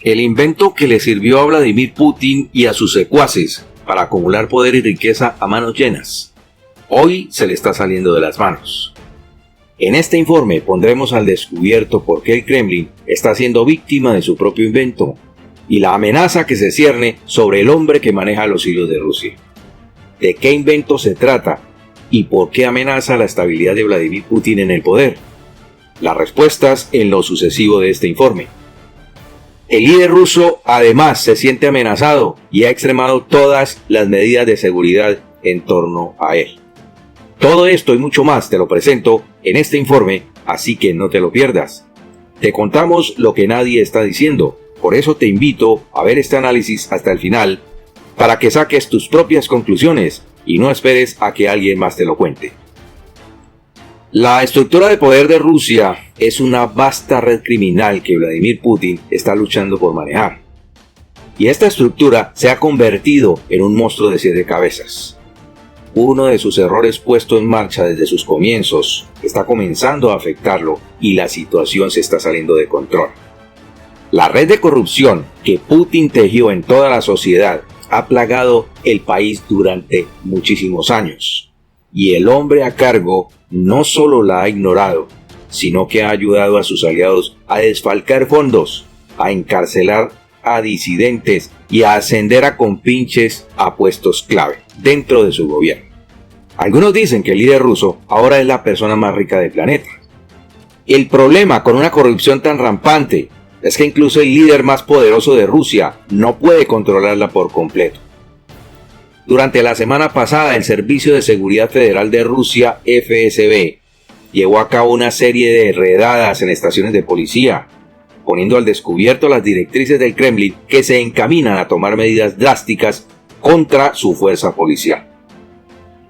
El invento que le sirvió a Vladimir Putin y a sus secuaces para acumular poder y riqueza a manos llenas, hoy se le está saliendo de las manos. En este informe pondremos al descubierto por qué el Kremlin está siendo víctima de su propio invento y la amenaza que se cierne sobre el hombre que maneja los hilos de Rusia. ¿De qué invento se trata y por qué amenaza la estabilidad de Vladimir Putin en el poder? Las respuestas en lo sucesivo de este informe. El líder ruso además se siente amenazado y ha extremado todas las medidas de seguridad en torno a él. Todo esto y mucho más te lo presento en este informe, así que no te lo pierdas. Te contamos lo que nadie está diciendo, por eso te invito a ver este análisis hasta el final para que saques tus propias conclusiones y no esperes a que alguien más te lo cuente. La estructura de poder de Rusia es una vasta red criminal que Vladimir Putin está luchando por manejar. Y esta estructura se ha convertido en un monstruo de 7 cabezas. Uno de sus errores puesto en marcha desde sus comienzos está comenzando a afectarlo y la situación se está saliendo de control. La red de corrupción que Putin tejió en toda la sociedad ha plagado el país durante muchísimos años. Y el hombre a cargo no solo la ha ignorado, sino que ha ayudado a sus aliados a desfalcar fondos, a encarcelar a disidentes y a ascender a compinches a puestos clave dentro de su gobierno. Algunos dicen que el líder ruso ahora es la persona más rica del planeta. El problema con una corrupción tan rampante es que incluso el líder más poderoso de Rusia no puede controlarla por completo. Durante la semana pasada, el Servicio de Seguridad Federal de Rusia, FSB, llevó a cabo una serie de redadas en estaciones de policía, poniendo al descubierto las directrices del Kremlin que se encaminan a tomar medidas drásticas contra su fuerza policial.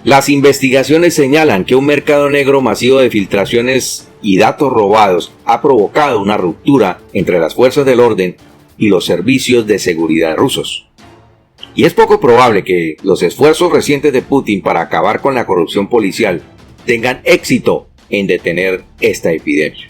Las investigaciones señalan que un mercado negro masivo de filtraciones y datos robados ha provocado una ruptura entre las fuerzas del orden y los servicios de seguridad rusos. Y es poco probable que los esfuerzos recientes de Putin para acabar con la corrupción policial tengan éxito en detener esta epidemia.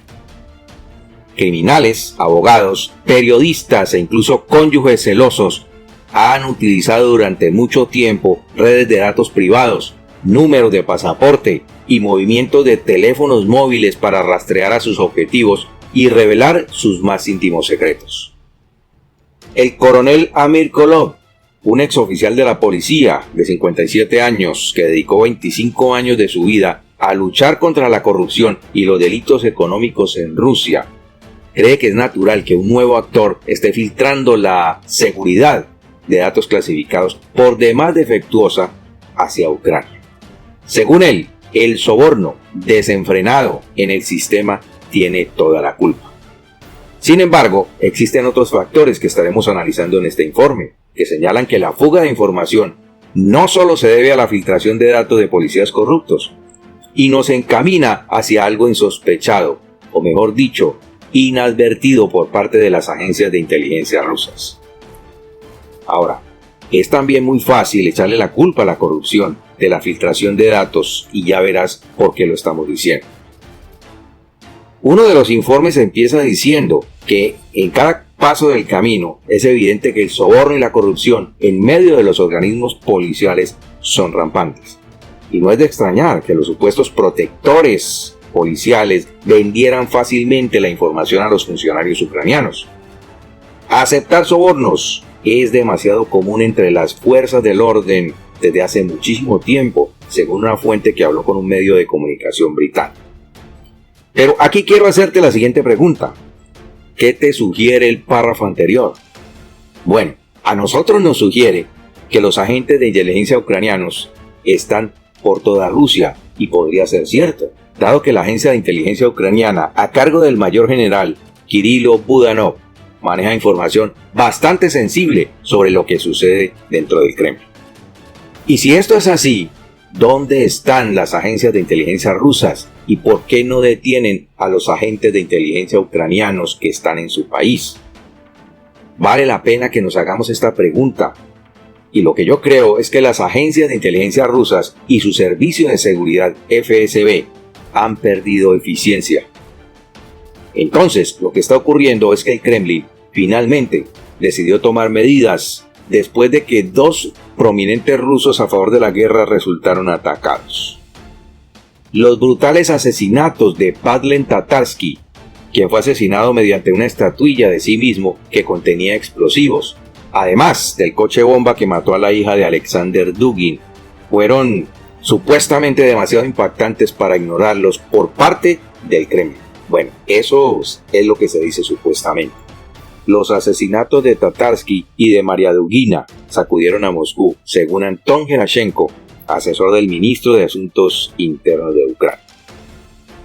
Criminales, abogados, periodistas e incluso cónyuges celosos han utilizado durante mucho tiempo redes de datos privados, números de pasaporte y movimientos de teléfonos móviles para rastrear a sus objetivos y revelar sus más íntimos secretos. El coronel Amir Kolov, un exoficial de la policía de 57 años que dedicó 25 años de su vida a luchar contra la corrupción y los delitos económicos en Rusia, cree que es natural que un nuevo actor esté filtrando la seguridad de datos clasificados por demás defectuosa hacia Ucrania. Según él, el soborno desenfrenado en el sistema tiene toda la culpa. Sin embargo, existen otros factores que estaremos analizando en este informe, que señalan que la fuga de información no solo se debe a la filtración de datos de policías corruptos, y nos encamina hacia algo insospechado, o mejor dicho, inadvertido por parte de las agencias de inteligencia rusas. Ahora, es también muy fácil echarle la culpa a la corrupción de la filtración de datos, y ya verás por qué lo estamos diciendo. Uno de los informes empieza diciendo que en cada paso del camino es evidente que el soborno y la corrupción en medio de los organismos policiales son rampantes. Y no es de extrañar que los supuestos protectores policiales vendieran fácilmente la información a los funcionarios ucranianos. Aceptar sobornos es demasiado común entre las fuerzas del orden desde hace muchísimo tiempo, según una fuente que habló con un medio de comunicación británico. Pero aquí quiero hacerte la siguiente pregunta. ¿Qué te sugiere el párrafo anterior? Bueno, a nosotros nos sugiere que los agentes de inteligencia ucranianos están por toda Rusia, y podría ser cierto, dado que la agencia de inteligencia ucraniana, a cargo del mayor general Kirilo Budanov, maneja información bastante sensible sobre lo que sucede dentro del Kremlin. Y si esto es así, ¿dónde están las agencias de inteligencia rusas y por qué no detienen a los agentes de inteligencia ucranianos que están en su país? Vale la pena que nos hagamos esta pregunta. Y lo que yo creo es que las agencias de inteligencia rusas y su servicio de seguridad FSB han perdido eficiencia. Entonces, lo que está ocurriendo es que el Kremlin finalmente decidió tomar medidas después de que 2 prominentes rusos a favor de la guerra resultaron atacados. Los brutales asesinatos de Vladlen Tatarsky, quien fue asesinado mediante una estatuilla de sí mismo que contenía explosivos, además del coche bomba que mató a la hija de Alexander Dugin, fueron supuestamente demasiado impactantes para ignorarlos por parte del Kremlin. Bueno, eso es lo que se dice supuestamente. Los asesinatos de Tatarsky y de Maria Dugina sacudieron a Moscú, según Anton Gerashenko, asesor del ministro de Asuntos Internos de Ucrania.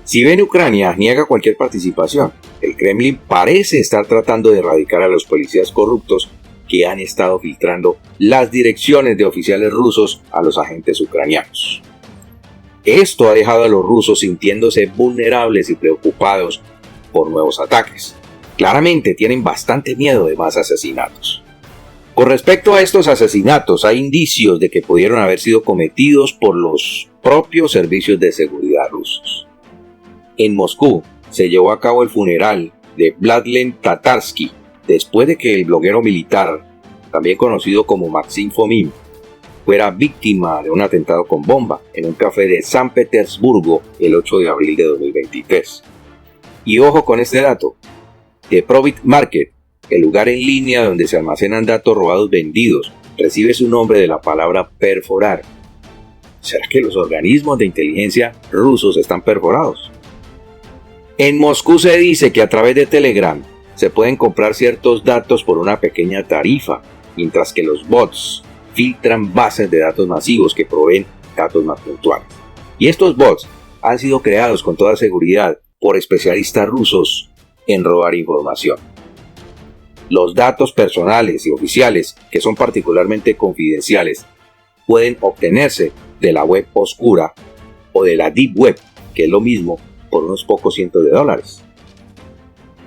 Si bien Ucrania niega cualquier participación, el Kremlin parece estar tratando de erradicar a los policías corruptos que han estado filtrando las direcciones de oficiales rusos a los agentes ucranianos. Esto ha dejado a los rusos sintiéndose vulnerables y preocupados por nuevos ataques. Claramente tienen bastante miedo de más asesinatos. Con respecto a estos asesinatos, hay indicios de que pudieron haber sido cometidos por los propios servicios de seguridad rusos. En Moscú se llevó a cabo el funeral de Vladlen Tatarsky después de que el bloguero militar, también conocido como Maxim Fomin, fuera víctima de un atentado con bomba en un café de San Petersburgo el 8 de abril de 2023. Y ojo con este dato, The Provit Market, el lugar en línea donde se almacenan datos robados vendidos, recibe su nombre de la palabra perforar. ¿Será que los organismos de inteligencia rusos están perforados? En Moscú se dice que a través de Telegram se pueden comprar ciertos datos por una pequeña tarifa, mientras que los bots filtran bases de datos masivos que proveen datos más puntuales. Y estos bots han sido creados con toda seguridad por especialistas rusos en robar información. Los datos personales y oficiales, que son particularmente confidenciales, pueden obtenerse de la web oscura o de la deep web, que es lo mismo, por unos pocos cientos de dólares.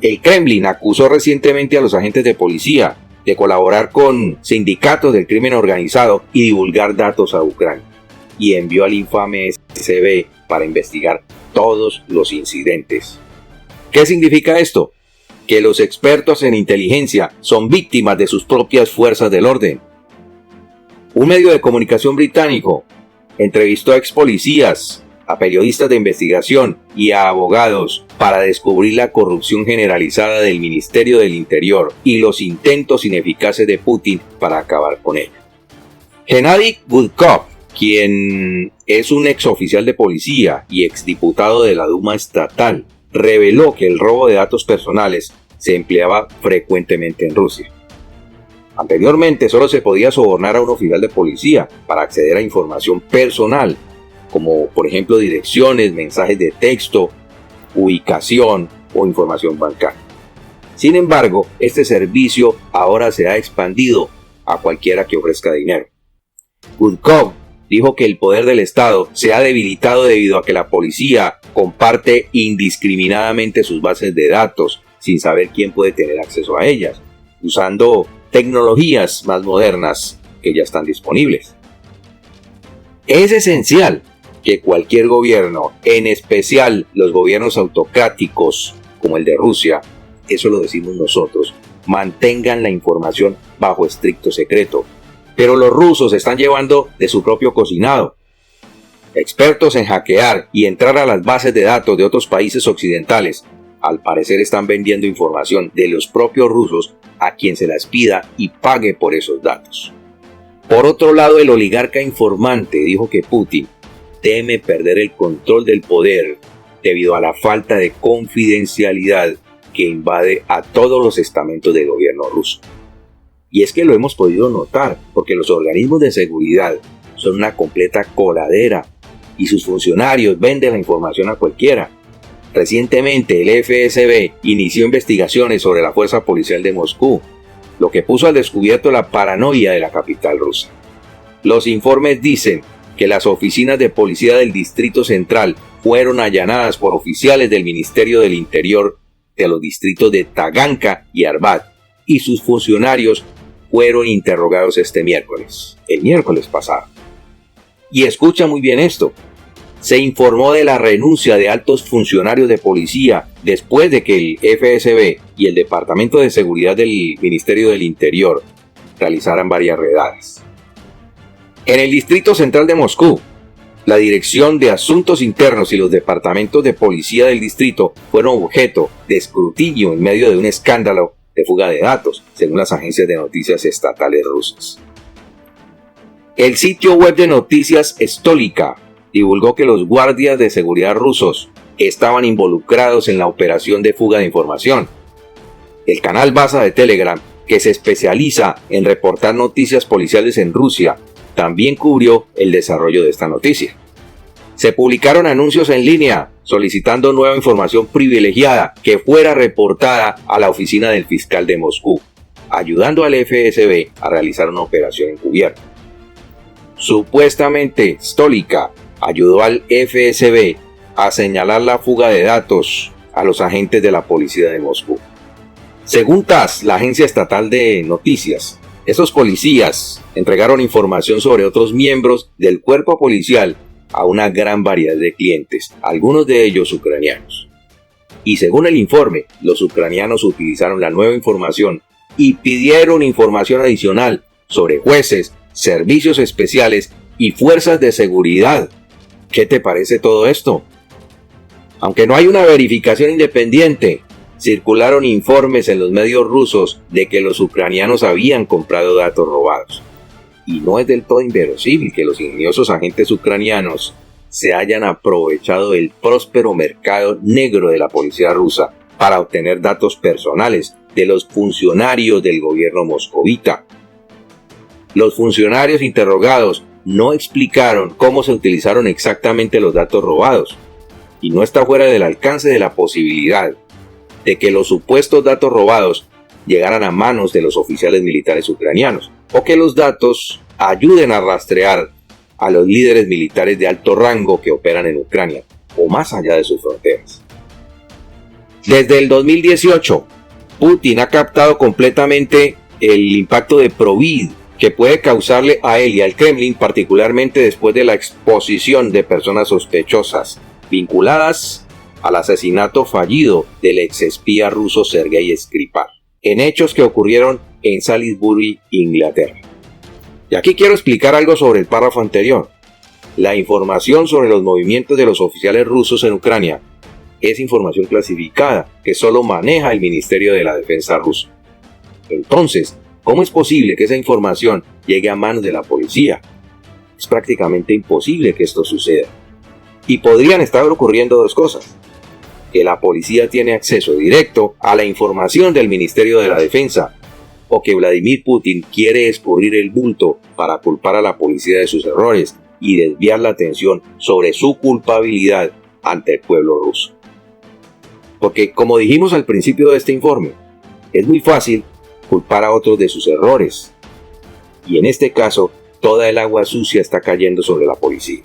El Kremlin acusó recientemente a los agentes de policía de colaborar con sindicatos del crimen organizado y divulgar datos a Ucrania, y envió al infame SB para investigar todos los incidentes. ¿Qué significa esto? Que los expertos en inteligencia son víctimas de sus propias fuerzas del orden. Un medio de comunicación británico entrevistó a ex policías, a periodistas de investigación y a abogados para descubrir la corrupción generalizada del Ministerio del Interior y los intentos ineficaces de Putin para acabar con ella. Gennady Gudkov, quien es un ex oficial de policía y exdiputado de la Duma estatal, reveló que el robo de datos personales se empleaba frecuentemente en Rusia. Anteriormente solo se podía sobornar a un oficial de policía para acceder a información personal, como por ejemplo direcciones, mensajes de texto, ubicación o información bancaria. Sin embargo, este servicio ahora se ha expandido a cualquiera que ofrezca dinero. Gudkov dijo que el poder del Estado se ha debilitado debido a que la policía comparte indiscriminadamente sus bases de datos sin saber quién puede tener acceso a ellas, usando tecnologías más modernas que ya están disponibles. Es esencial que cualquier gobierno, en especial los gobiernos autocráticos como el de Rusia, eso lo decimos nosotros, mantengan la información bajo estricto secreto. Pero los rusos están llevando de su propio cocinado. Expertos en hackear y entrar a las bases de datos de otros países occidentales, al parecer están vendiendo información de los propios rusos a quien se las pida y pague por esos datos. Por otro lado, el oligarca informante dijo que Putin teme perder el control del poder debido a la falta de confidencialidad que invade a todos los estamentos del gobierno ruso. Y es que lo hemos podido notar, porque los organismos de seguridad son una completa coladera y sus funcionarios venden la información a cualquiera. Recientemente el FSB inició investigaciones sobre la fuerza policial de Moscú, lo que puso al descubierto la paranoia de la capital rusa. Los informes dicen que las oficinas de policía del Distrito Central fueron allanadas por oficiales del Ministerio del Interior de los distritos de Taganka y Arbat, y sus funcionarios fueron interrogados este miércoles, el miércoles pasado. Y escucha muy bien esto, se informó de la renuncia de altos funcionarios de policía después de que el FSB y el Departamento de Seguridad del Ministerio del Interior realizaran varias redadas. En el Distrito Central de Moscú, la Dirección de Asuntos Internos y los departamentos de policía del distrito fueron objeto de escrutinio en medio de un escándalo de fuga de datos, según las agencias de noticias estatales rusas. El sitio web de noticias Stolika divulgó que los guardias de seguridad rusos estaban involucrados en la operación de fuga de información. El canal Baza de Telegram, que se especializa en reportar noticias policiales en Rusia, también cubrió el desarrollo de esta noticia. Se publicaron anuncios en línea solicitando nueva información privilegiada que fuera reportada a la oficina del fiscal de Moscú, ayudando al FSB a realizar una operación encubierta. Supuestamente, Stolika ayudó al FSB a señalar la fuga de datos a los agentes de la policía de Moscú. Según TASS, la agencia estatal de noticias, esos policías entregaron información sobre otros miembros del cuerpo policial a una gran variedad de clientes, algunos de ellos ucranianos. Y según el informe, los ucranianos utilizaron la nueva información y pidieron información adicional sobre jueces, servicios especiales y fuerzas de seguridad. ¿Qué te parece todo esto? Aunque no hay una verificación independiente, circularon informes en los medios rusos de que los ucranianos habían comprado datos robados. Y no es del todo inverosímil que los ingeniosos agentes ucranianos se hayan aprovechado del próspero mercado negro de la policía rusa para obtener datos personales de los funcionarios del gobierno moscovita. Los funcionarios interrogados no explicaron cómo se utilizaron exactamente los datos robados, y no está fuera del alcance de la posibilidad de que los supuestos datos robados llegaran a manos de los oficiales militares ucranianos, o que los datos ayuden a rastrear a los líderes militares de alto rango que operan en Ucrania, o más allá de sus fronteras. Desde el 2018, Putin ha captado completamente el impacto de Provid que puede causarle a él y al Kremlin, particularmente después de la exposición de personas sospechosas vinculadas al asesinato fallido del exespía ruso Sergei Skripal, en hechos que ocurrieron en Salisbury, Inglaterra. Y aquí quiero explicar algo sobre el párrafo anterior. La información sobre los movimientos de los oficiales rusos en Ucrania es información clasificada que solo maneja el Ministerio de la Defensa ruso. Entonces, ¿cómo es posible que esa información llegue a manos de la policía? Es prácticamente imposible que esto suceda. Y podrían estar ocurriendo dos cosas: que la policía tiene acceso directo a la información del Ministerio de la Defensa, o que Vladimir Putin quiere escurrir el bulto para culpar a la policía de sus errores y desviar la atención sobre su culpabilidad ante el pueblo ruso. Porque, como dijimos al principio de este informe, es muy fácil culpar a otros de sus errores, y en este caso toda el agua sucia está cayendo sobre la policía.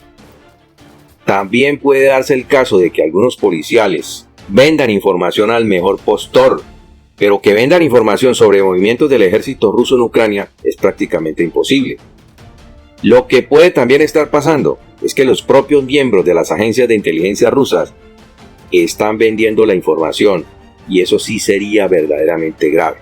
También puede darse el caso de que algunos policiales vendan información al mejor postor, pero que vendan información sobre movimientos del ejército ruso en Ucrania es prácticamente imposible. Lo que puede también estar pasando es que los propios miembros de las agencias de inteligencia rusas están vendiendo la información, y eso sí sería verdaderamente grave.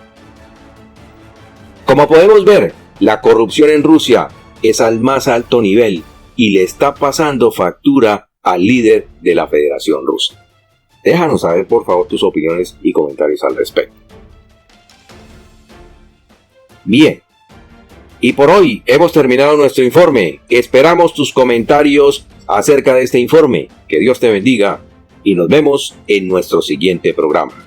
Como podemos ver, la corrupción en Rusia es al más alto nivel y le está pasando factura al líder de la Federación Rusa. Déjanos saber por favor tus opiniones y comentarios al respecto. Bien, y por hoy hemos terminado nuestro informe. Esperamos tus comentarios acerca de este informe. Que Dios te bendiga y nos vemos en nuestro siguiente programa.